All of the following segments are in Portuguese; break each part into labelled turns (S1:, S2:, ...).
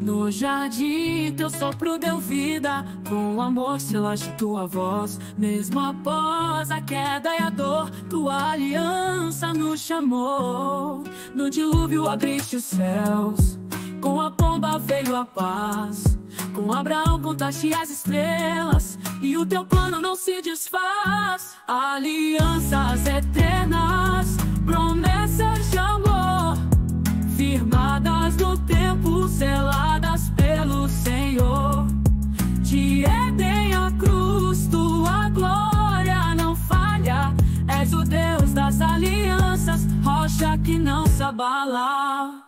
S1: No jardim teu sopro deu vida, com amor selaste tua voz. Mesmo após a queda e a dor, tua aliança nos chamou. No dilúvio abriste os céus, com a pomba veio a paz. Com Abraão contaste as estrelas, e o teu plano não se desfaz. Alianças eternas, promessas de amor, firmadas no tempo, seladas pelo Senhor. De Éden à cruz, tua glória não falha. És o Deus das alianças, rocha que não se abala.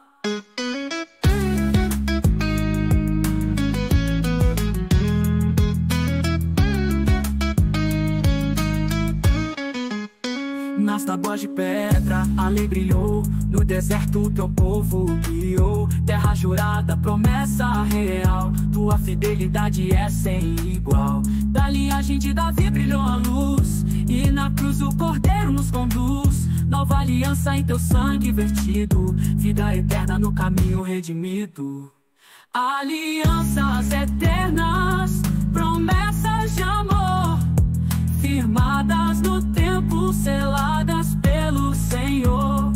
S1: Nas tábuas de pedra, a lei brilhou. No deserto o teu povo guiou. Terra jurada, promessa real. Tua fidelidade é sem igual. Da linhagem de Davi brilhou a luz, e na cruz o Cordeiro nos conduz. Nova aliança em teu sangue vertido, vida eterna no caminho redimido. Alianças eternas, promessas de amor, firmadas no tempo, seladas pelo Senhor.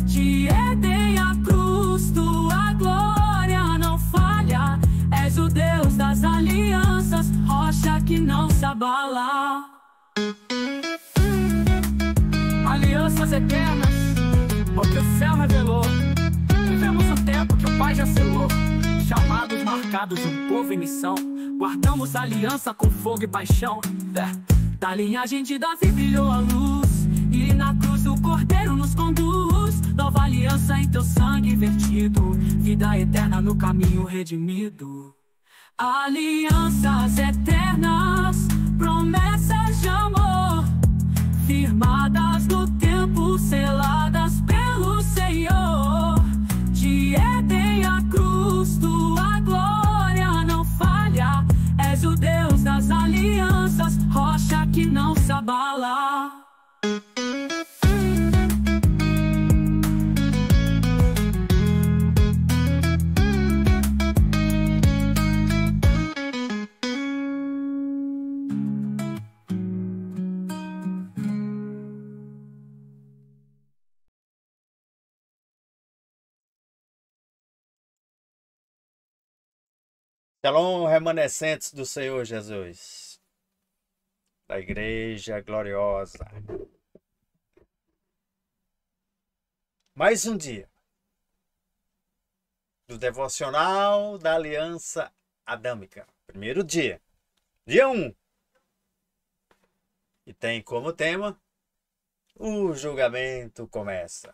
S1: De Éden à cruz, tua glória não falha. És o Deus das alianças, rocha que não se abala. Alianças eternas, porque o céu revelou. Vivemos um tempo que o Pai já selou. Chamados, marcados, um povo em missão. Guardamos a aliança com fogo e paixão. Da linhagem de Davi brilhou a luz, e na cruz o Cordeiro nos conduz. Nova aliança em teu sangue vertido, vida eterna no caminho redimido. Alianças eternas, promessas de amor, firmadas no tempo, seladas pelo Senhor. De Éden à cruz, tua glória não falha. És o Deus das alianças, rocha que não se abala.
S2: Shalom, remanescentes do Senhor Jesus, da Igreja Gloriosa. Mais um dia do devocional da Aliança Adâmica. Primeiro dia, dia 1. E tem como tema: o julgamento começa.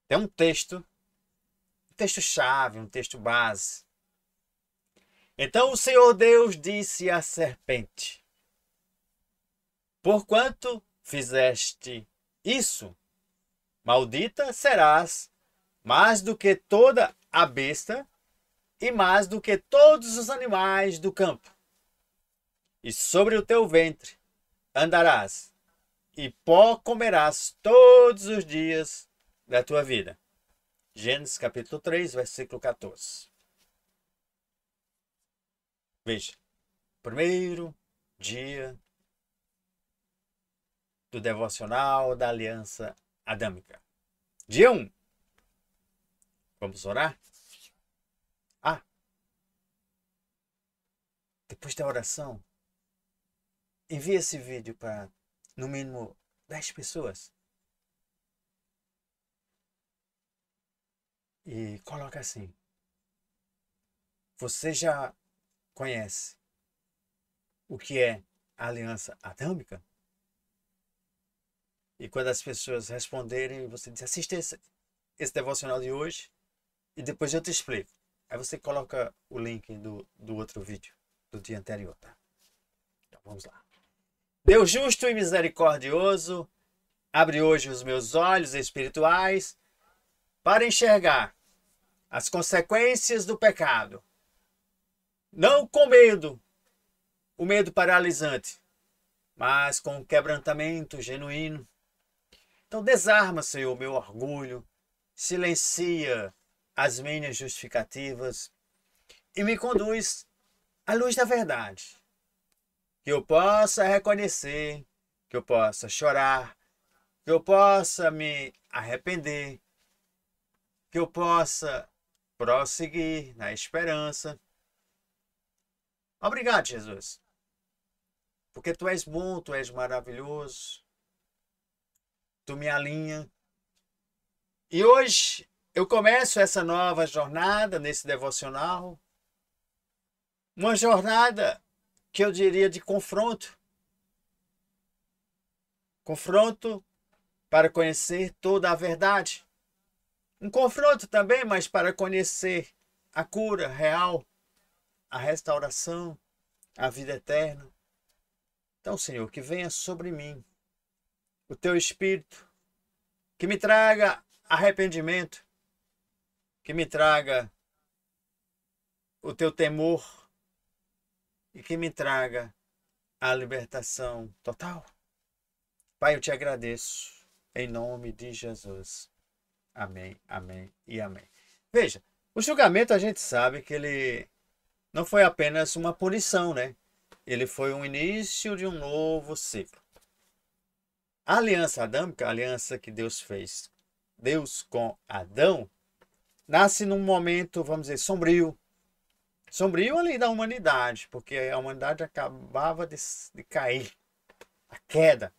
S2: Tem um texto-chave, um texto base. Então o Senhor Deus disse à serpente: porquanto fizeste isso, maldita serás mais do que toda a besta e mais do que todos os animais do campo. E sobre o teu ventre andarás, e pó comerás todos os dias da tua vida. Gênesis capítulo 3, versículo 14. Veja, primeiro dia do devocional da Aliança Adâmica. Dia 1. Vamos orar? Depois da oração, envie esse vídeo para, no mínimo, 10 pessoas. E coloca assim: você já conhece o que é a Aliança Adâmica? E quando as pessoas responderem, você diz: assista esse devocional de hoje e depois eu te explico. Aí você coloca o link do outro vídeo, do dia anterior, tá? Então vamos lá. Deus justo e misericordioso, abre hoje os meus olhos espirituais para enxergar as consequências do pecado. Não com medo, o medo paralisante, mas com um quebrantamento genuíno. Então desarma, Senhor, meu orgulho, silencia as minhas justificativas e me conduz à luz da verdade. Que eu possa reconhecer, que eu possa chorar, que eu possa me arrepender, que eu possa prosseguir na esperança. Obrigado, Jesus, porque tu és bom, tu és maravilhoso, tu me alinha. E hoje eu começo essa nova jornada nesse devocional, uma jornada que eu diria de confronto. Confronto para conhecer toda a verdade. Um confronto também, mas para conhecer a cura real, a restauração, a vida eterna. Então, Senhor, que venha sobre mim o teu Espírito, que me traga arrependimento, que me traga o teu temor e que me traga a libertação total. Pai, eu te agradeço em nome de Jesus. Amém, amém e amém. Veja, o julgamento a gente sabe que ele não foi apenas uma punição, né? Ele foi um início de um novo ciclo. A aliança adâmica, a aliança que Deus fez, Deus com Adão, nasce num momento, vamos dizer, sombrio. Sombrio ali da humanidade, porque a humanidade acabava de cair, a queda.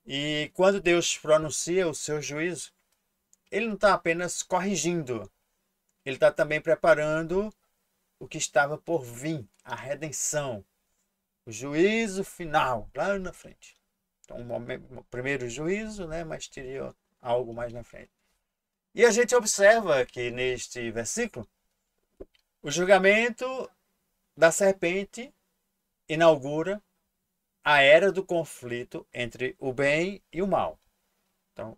S2: E quando Deus pronuncia o seu juízo, ele não está apenas corrigindo, ele está também preparando o que estava por vir, a redenção, o juízo final, lá na frente. Então, o primeiro juízo, né, mas teria algo mais na frente. E a gente observa que neste versículo, o julgamento da serpente inaugura a era do conflito entre o bem e o mal. Então,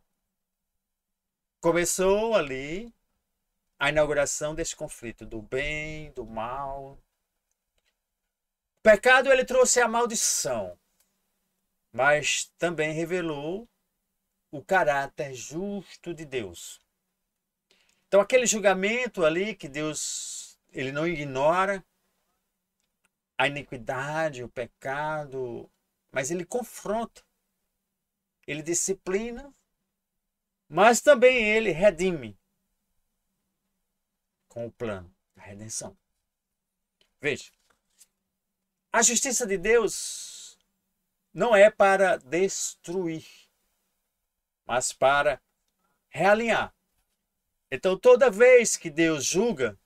S2: começou ali a inauguração desse conflito do bem, do mal. O pecado ele trouxe a maldição, mas também revelou o caráter justo de Deus. Então, aquele julgamento ali que Deus ele não ignora a iniquidade, o pecado, mas ele confronta, ele disciplina, mas também ele redime com o plano da redenção. Veja, a justiça de Deus não é para destruir, mas para realinhar. Então, toda vez que Deus julga,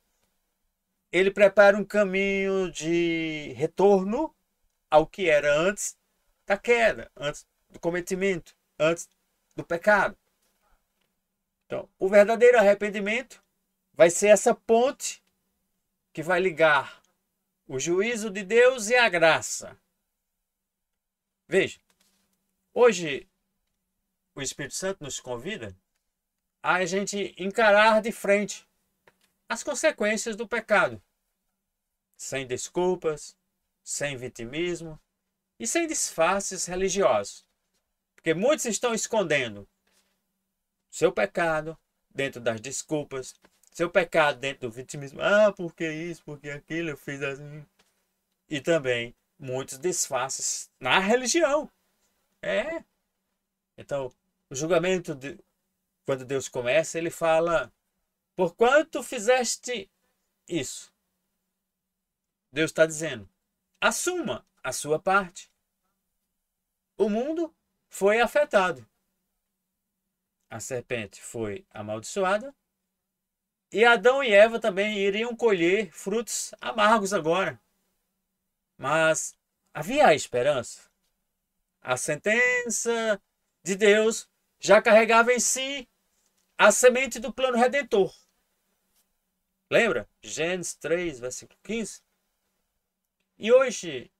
S2: ele prepara um caminho de retorno ao que era antes da queda, antes do cometimento, antes do pecado. Então, o verdadeiro arrependimento vai ser essa ponte que vai ligar o juízo de Deus e a graça. Veja, hoje o Espírito Santo nos convida a gente encarar de frente as consequências do pecado, sem desculpas, sem vitimismo e sem disfarces religiosos. Porque muitos estão escondendo seu pecado dentro das desculpas, seu pecado dentro do vitimismo. Ah, porque isso, porque aquilo, eu fiz assim. E também muitos disfarces na religião. Então, o julgamento, quando Deus começa, ele fala: porquanto fizeste isso? Deus está dizendo: assuma a sua parte. O mundo foi afetado. A serpente foi amaldiçoada. E Adão e Eva também iriam colher frutos amargos agora. Mas havia a esperança. A sentença de Deus já carregava em si a semente do plano redentor. Lembra? Gênesis 3, versículo 15. E hoje,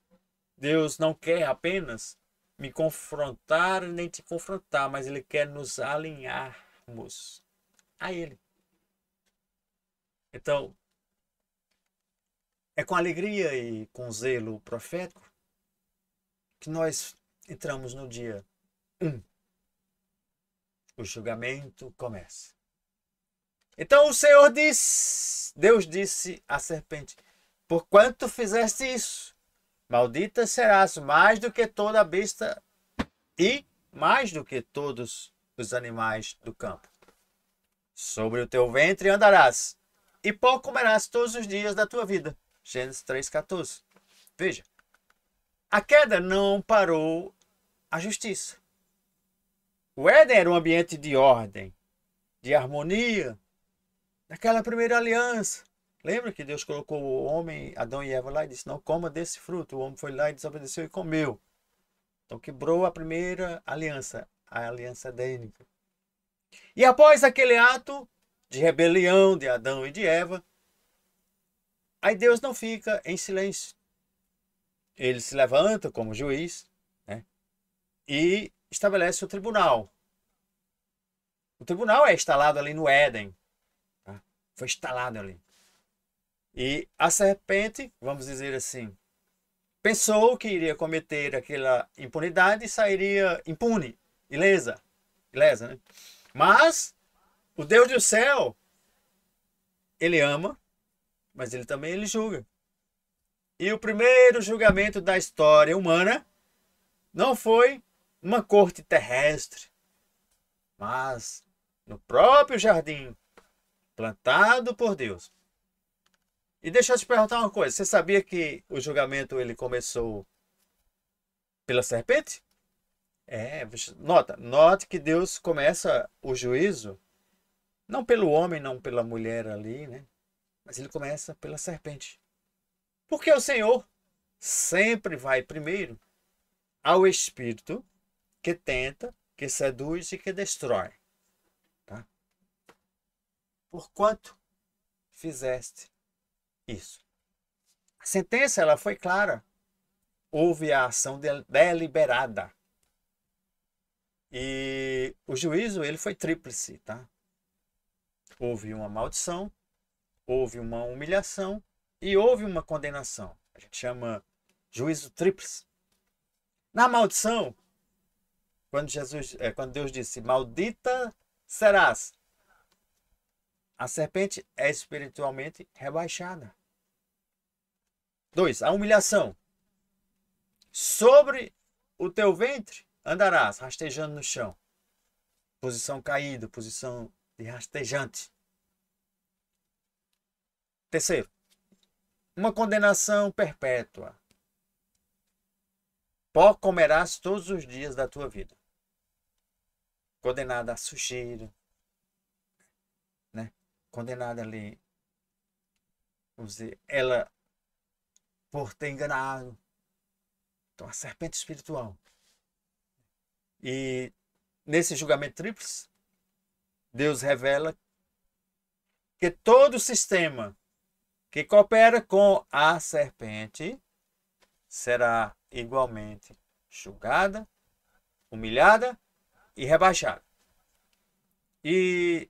S2: Deus não quer apenas me confrontar nem te confrontar, mas Ele quer nos alinharmos a Ele. Então, é com alegria e com zelo profético que nós entramos no dia 1. O julgamento começa. Então o Senhor disse, Deus disse à serpente: porquanto fizeste isso, maldita serás mais do que toda a besta e mais do que todos os animais do campo. Sobre o teu ventre andarás, e pó comerás todos os dias da tua vida. Gênesis 3,14. Veja, a queda não parou a justiça. O Éden era um ambiente de ordem, de harmonia, naquela primeira aliança. Lembra que Deus colocou o homem, Adão e Eva lá e disse: não coma desse fruto. O homem foi lá e desobedeceu e comeu. Então quebrou a primeira aliança, a aliança edênica. E após aquele ato de rebelião de Adão e de Eva, aí Deus não fica em silêncio. Ele se levanta como juiz, né, e estabelece o tribunal. O tribunal é instalado ali no Éden. Tá? Foi instalado ali. E a serpente, vamos dizer assim, pensou que iria cometer aquela impunidade e sairia impune, ilesa, né? Mas o Deus do céu, ele ama, mas ele também julga. E o primeiro julgamento da história humana não foi uma corte terrestre, mas no próprio jardim plantado por Deus. E deixa eu te perguntar uma coisa. Você sabia que o julgamento ele começou pela serpente? Note que Deus começa o juízo não pelo homem, não pela mulher ali, né? Mas ele começa pela serpente. Porque o Senhor sempre vai primeiro ao espírito que tenta, que seduz e que destrói. Tá? Porquanto fizeste isso. A sentença ela foi clara. Houve a ação deliberada. E o juízo ele foi tríplice, tá? Houve uma maldição, houve uma humilhação e houve uma condenação. A gente chama juízo tríplice. Na maldição, quando Deus disse: maldita serás, a serpente é espiritualmente rebaixada. 2. A humilhação. Sobre o teu ventre andarás, rastejando no chão. Posição caída, posição de rastejante. 3. Uma condenação perpétua. Pó comerás todos os dias da tua vida. Condenada à sujeira, né? Condenada ali, vamos dizer, ela por ter enganado. Então, a serpente espiritual. E nesse julgamento tríplice, Deus revela que todo o sistema que coopera com a serpente será igualmente julgada, humilhada e rebaixada. E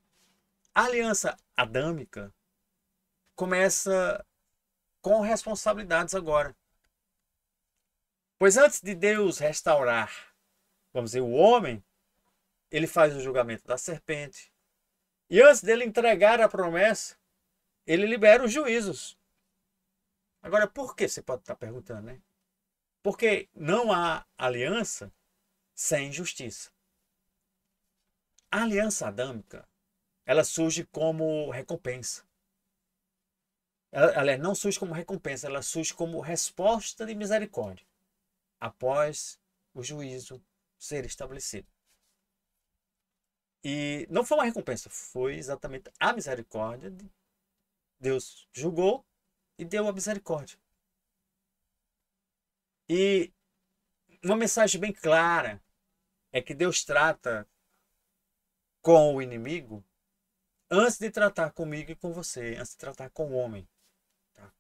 S2: a aliança adâmica começa com responsabilidades agora. Pois antes de Deus restaurar, vamos dizer, o homem, ele faz o julgamento da serpente. E antes dele entregar a promessa, ele libera os juízos. Agora, por que? Você pode estar perguntando, né? Porque não há aliança sem justiça. A aliança adâmica, ela surge como recompensa. Ela não surge como recompensa, ela surge como resposta de misericórdia após o juízo ser estabelecido. E não foi uma recompensa, foi exatamente a misericórdia. Deus julgou e deu a misericórdia. E uma mensagem bem clara é que Deus trata com o inimigo antes de tratar comigo e com você, antes de tratar com o homem. Tá?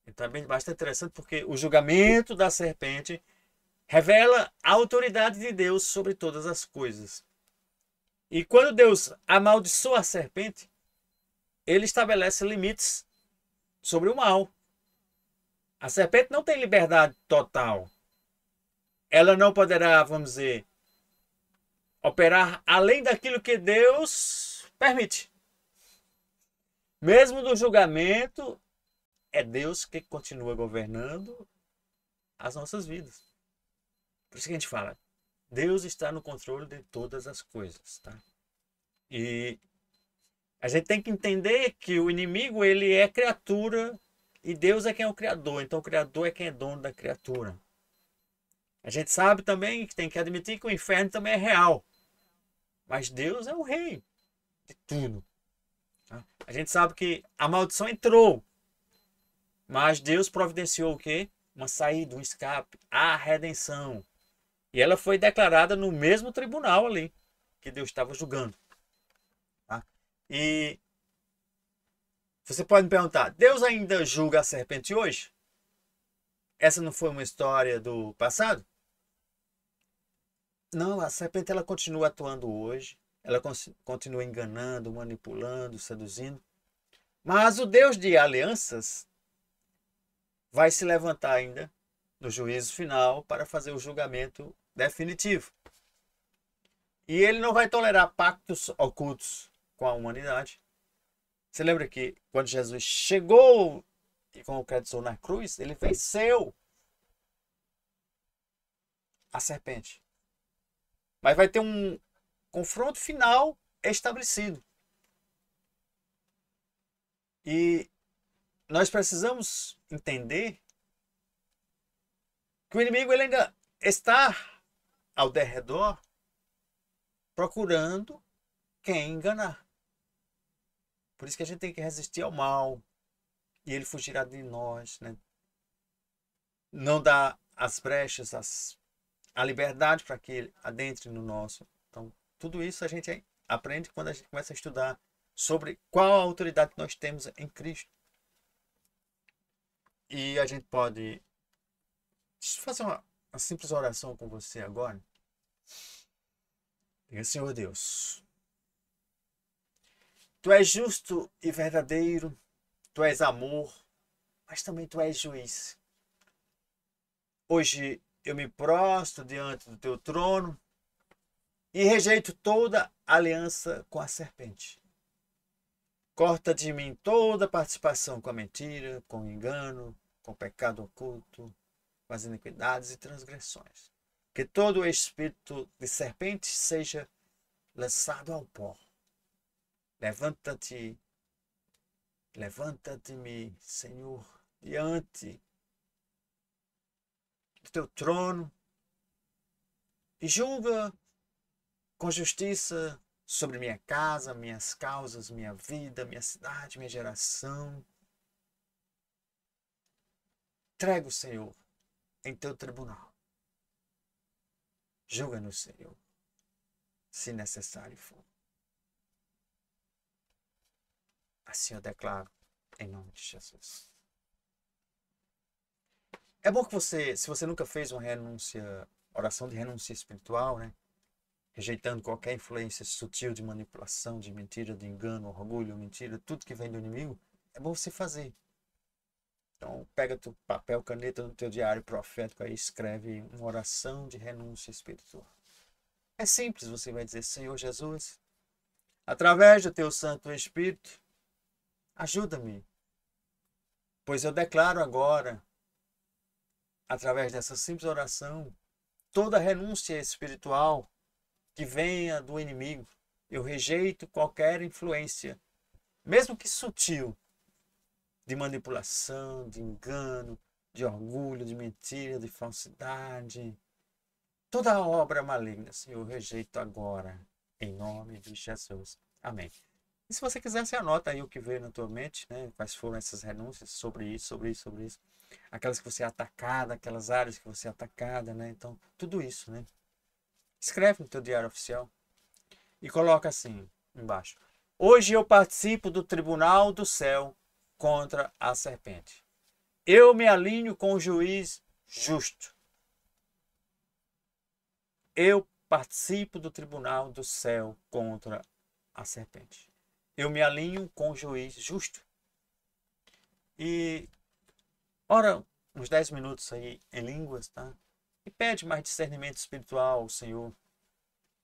S2: Então é bastante interessante porque o julgamento da serpente revela a autoridade de Deus sobre todas as coisas. E quando Deus amaldiçoa a serpente, ele estabelece limites sobre o mal. A serpente não tem liberdade total. Ela não poderá, vamos dizer, operar além daquilo que Deus permite. Mesmo no julgamento, é Deus que continua governando as nossas vidas. Por isso que a gente fala, Deus está no controle de todas as coisas, tá? E a gente tem que entender que o inimigo, ele é criatura e Deus é quem é o criador. Então o criador é quem é dono da criatura. A gente sabe também que tem que admitir que o inferno também é real. Mas Deus é o rei de tudo. Tá? A gente sabe que a maldição entrou. Mas Deus providenciou o quê? Uma saída, um escape, a redenção. E ela foi declarada no mesmo tribunal ali que Deus estava julgando. Tá? E você pode me perguntar, Deus ainda julga a serpente hoje? Essa não foi uma história do passado? Não, a serpente ela continua atuando hoje. Ela continua enganando, manipulando, seduzindo. Mas o Deus de alianças vai se levantar ainda no juízo final para fazer o julgamento definitivo. E ele não vai tolerar pactos ocultos com a humanidade. Você lembra que quando Jesus chegou e concretizou na cruz, ele venceu a serpente. Mas vai ter um confronto final estabelecido. E nós precisamos entender que o inimigo ele ainda está ao derredor procurando quem enganar. Por isso que a gente tem que resistir ao mal e ele fugirá de nós, né? Não dá as brechas, a liberdade para que ele adentre no nosso. Então, tudo isso a gente aprende quando a gente começa a estudar sobre qual a autoridade que nós temos em Cristo. E a gente pode fazer uma simples oração com você agora. Diga, Senhor Deus, Tu és justo e verdadeiro, Tu és amor, mas também Tu és juiz. Hoje eu me prostro diante do Teu trono e rejeito toda aliança com a serpente. Corta de mim toda participação com a mentira, com o engano, com o pecado oculto, com as iniquidades e transgressões. Que todo o espírito de serpente seja lançado ao pó. Levanta-te, levanta-te-me, Senhor, diante do teu trono e julga com justiça sobre minha casa, minhas causas, minha vida, minha cidade, minha geração. Entrega o Senhor em teu tribunal. Julga-nos, Senhor, se necessário for. Assim eu declaro, em nome de Jesus. É bom que você, se você nunca fez uma oração de renúncia espiritual, né? Rejeitando qualquer influência sutil de manipulação, de mentira, de engano, orgulho, mentira, tudo que vem do inimigo, é bom você fazer. Então, pega teu papel, caneta no teu diário profético aí, escreve uma oração de renúncia espiritual. É simples, você vai dizer, Senhor Jesus, através do teu Santo Espírito, ajuda-me, pois eu declaro agora, através dessa simples oração, toda renúncia espiritual que venha do inimigo. Eu rejeito qualquer influência, mesmo que sutil, de manipulação, de engano, de orgulho, de mentira, de falsidade. Toda a obra maligna, Senhor, eu rejeito agora, em nome de Jesus. Amém. E se você quiser, você anota aí o que veio na tua mente, né? Quais foram essas renúncias sobre isso, sobre isso, sobre isso. Aquelas que você é atacada, aquelas áreas que você é atacada, né? Então, tudo isso, né? Escreve no teu diário oficial e coloca assim embaixo. Hoje eu participo do tribunal do céu contra a serpente. Eu me alinho com o juiz justo. Eu participo do tribunal do céu contra a serpente. Eu me alinho com o juiz justo. E ora uns 10 minutos aí em línguas, tá? E pede mais discernimento espiritual ao Senhor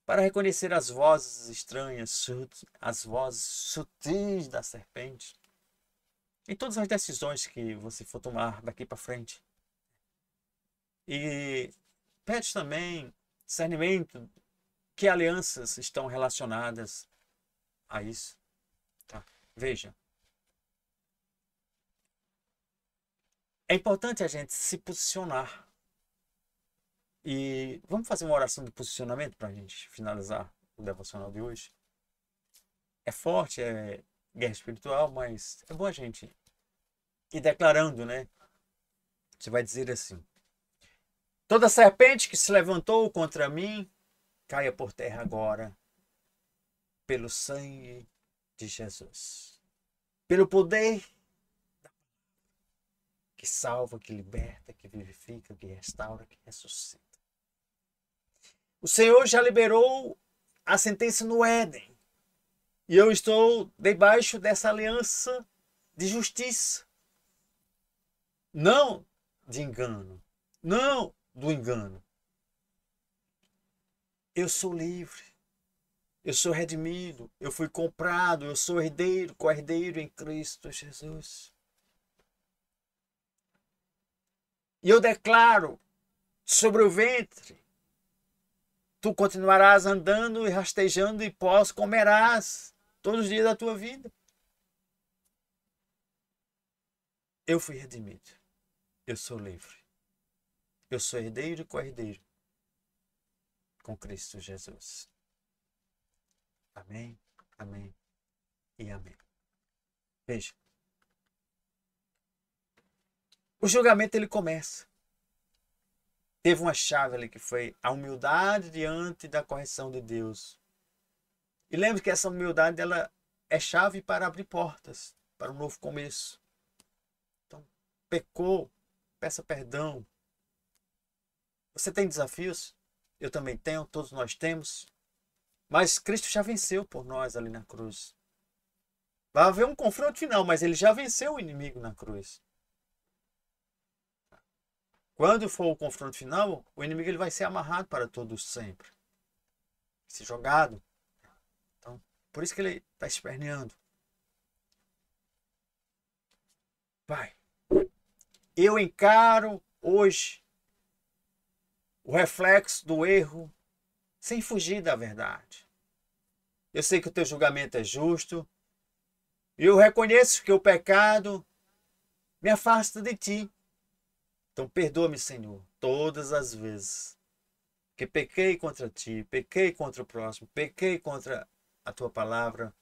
S2: para reconhecer as vozes estranhas, as vozes sutis da serpente. em todas as decisões que você for tomar daqui para frente. E pede também discernimento, que alianças estão relacionadas a isso. Tá? Veja. É importante a gente se posicionar. E vamos fazer uma oração de posicionamento para a gente finalizar o devocional de hoje. É forte, é guerra espiritual, mas é bom a gente ir declarando, né? Você vai dizer assim: toda serpente que se levantou contra mim, caia por terra agora, pelo sangue de Jesus. Pelo poder que salva, que liberta, que vivifica, que restaura, que ressuscita. O Senhor já liberou a sentença no Éden. E eu estou debaixo dessa aliança de justiça. Não de engano. Não do engano. Eu sou livre. Eu sou redimido. Eu fui comprado. Eu sou herdeiro, co-herdeiro em Cristo Jesus. E eu declaro sobre o ventre: tu continuarás andando e rastejando e pós comerás todos os dias da tua vida. Eu fui redimido. Eu sou livre. Eu sou herdeiro e co-herdeiro com Cristo Jesus. Amém, amém e amém. Veja. O julgamento ele começa. Teve uma chave ali que foi a humildade diante da correção de Deus. E lembre que essa humildade ela é chave para abrir portas para um novo começo. Então, pecou, peça perdão. Você tem desafios? Eu também tenho, todos nós temos. Mas Cristo já venceu por nós ali na cruz. Vai haver um confronto final, mas ele já venceu o inimigo na cruz. Quando for o confronto final, o inimigo ele vai ser amarrado para todos sempre. Ser jogado. Então, por isso que ele está esperneando. Pai, eu encaro hoje o reflexo do erro sem fugir da verdade. Eu sei que o teu julgamento é justo. E eu reconheço que o pecado me afasta de ti. Então perdoa-me, Senhor, todas as vezes que pequei contra ti, pequei contra o próximo, pequei contra a tua palavra,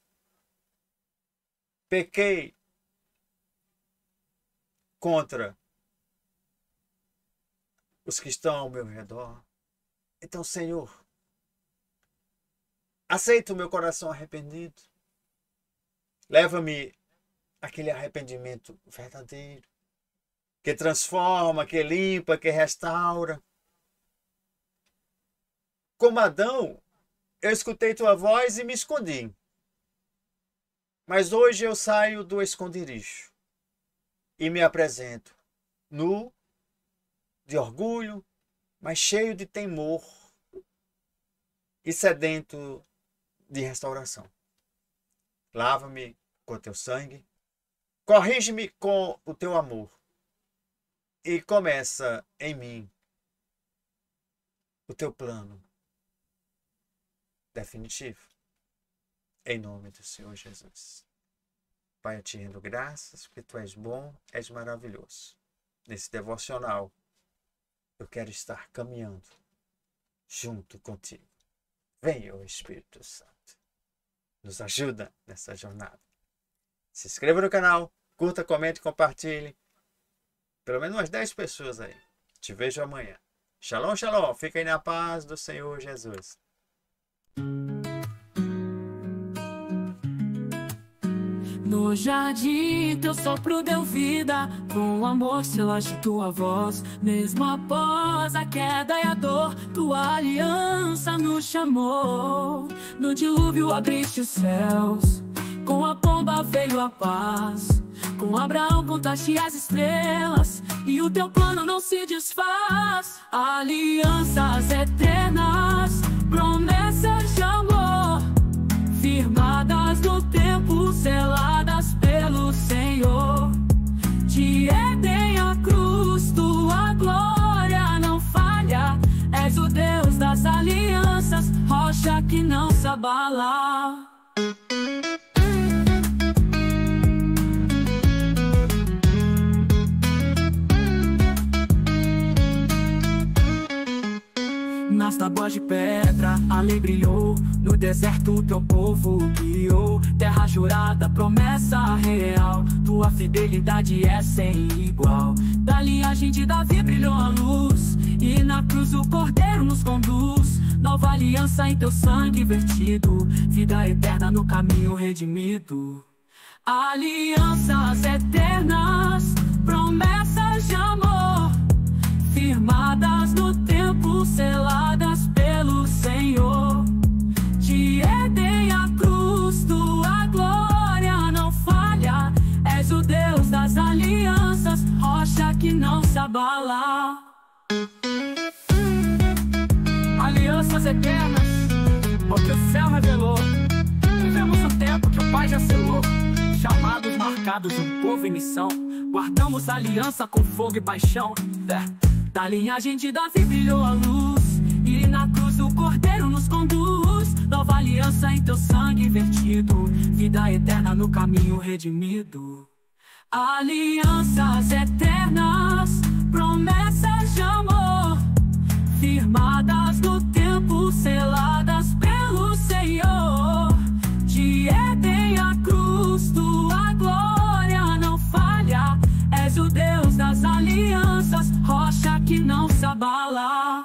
S2: pequei contra os que estão ao meu redor. Então, Senhor, aceita o meu coração arrependido. Leva-me àquele arrependimento verdadeiro, que transforma, que limpa, que restaura. Como Adão, eu escutei tua voz e me escondi. Mas hoje eu saio do esconderijo e me apresento nu, de orgulho, mas cheio de temor e sedento de restauração. Lava-me com o teu sangue, corrige-me com o teu amor e começa em mim o teu plano definitivo. Em nome do Senhor Jesus. Pai, eu te rendo graças porque tu és bom, és maravilhoso. Nesse devocional, eu quero estar caminhando junto contigo. Venha, o Espírito Santo. Nos ajuda nessa jornada. Se inscreva no canal, curta, comente e compartilhe. Pelo menos umas 10 pessoas aí. Te vejo amanhã. Shalom, shalom. Fiquem na paz do Senhor Jesus.
S1: No jardim, teu sopro deu vida, com amor selaste tua voz. Mesmo após a queda e a dor, tua aliança nos chamou. No dilúvio abriste os céus, com a pomba veio a paz. Com Abraão contaste as estrelas, e o teu plano não se desfaz. Alianças eternas, promessas de amor, firmadas no tempo, seladas pelo Senhor. rocha que não se abala. Nas tábuas de pedra a lei brilhou, no deserto teu povo guiou. Terra jurada, promessa real, tua fidelidade é sem igual. Da linhagem de Davi brilhou a luz, e na cruz o Cordeiro nos conduz. Nova aliança em teu sangue vertido, vida eterna no caminho redimido. Alianças eternas, promessas de amor, firmadas no tempo, seladas pelo Senhor. De Éden à cruz, tua glória não falha. És o Deus das alianças, rocha que não se abala. Alianças eternas, porque o céu revelou. Vivemos o tempo que o Pai já selou. Chamados, marcados, um povo em missão. Guardamos a aliança com fogo e paixão. Da linhagem de Davi brilhou a luz, e na cruz o Cordeiro nos conduz. Nova aliança em teu sangue vertido, vida eterna no caminho redimido. Alianças eternas, promessas de amor, firmadas no tempo, seladas pelo Senhor. De Éden à cruz, tua glória não falha. És o Deus das alianças, rocha que não se abala.